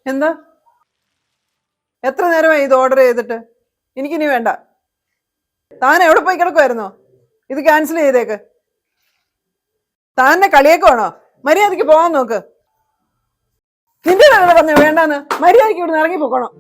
എന്താ എത്ര നേരമായി ഇത് ഓർഡർ ചെയ്തിട്ട്? എനിക്കിനി വേണ്ട. താൻ എവിടെ പോയി കിടക്കുമായിരുന്നോ? ഇത് ക്യാൻസൽ ചെയ്തേക്ക്. താനെ കളിയേക്കുവാണോ? മര്യാദക്ക് പോകാൻ നോക്ക്. നിന്റെ പറഞ്ഞ വേണ്ടാന്ന്. മര്യാദക്ക് ഇവിടുന്ന് ഇറങ്ങി പോക്കണോ?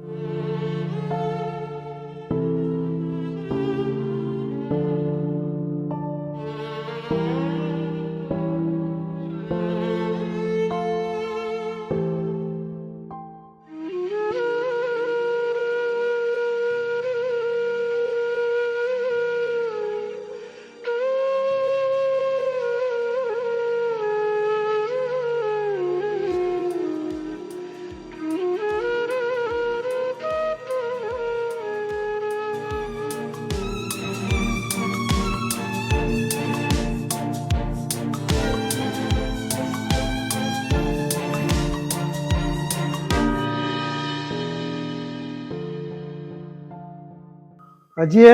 അജിയേ,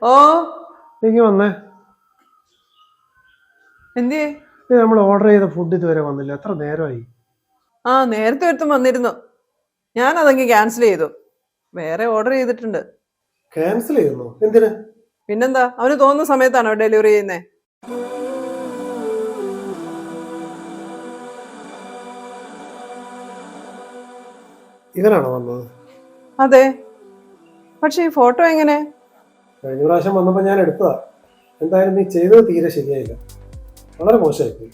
ഓ എനിക്ക് വന്നേ. എന്തിയേ? നമ്മൾ ഓർഡർ ചെയ്ത ഫുഡ് ഇതുവരെ വന്നില്ല. എത്ര നേരമായി? നേരത്തെ ഒരുത്തും വന്നിരുന്നു. ഞാൻ അതങ്ങ് ക്യാൻസൽ ചെയ്തു. വേറെ ഓർഡർ ചെയ്തിട്ടുണ്ട്. ക്യാൻസൽ ചെയ്യുന്നു? എന്തിന്? പിന്നെന്താ, അവന് തോന്നുന്ന സമയത്താണോ ഡെലിവറി ചെയ്യുന്നേ? ഇവനാണോ വന്നത്? അതെ. പക്ഷെ ഈ ഫോട്ടോ എങ്ങനെ? കഴിഞ്ഞ പ്രാവശ്യം വന്നപ്പോൾ ഞാൻ എടുത്തതാ. എന്തായാലും നീ ചെയ്തത് തീരെ ശരിയായില്ല. വളരെ മോശമായിപ്പോയി.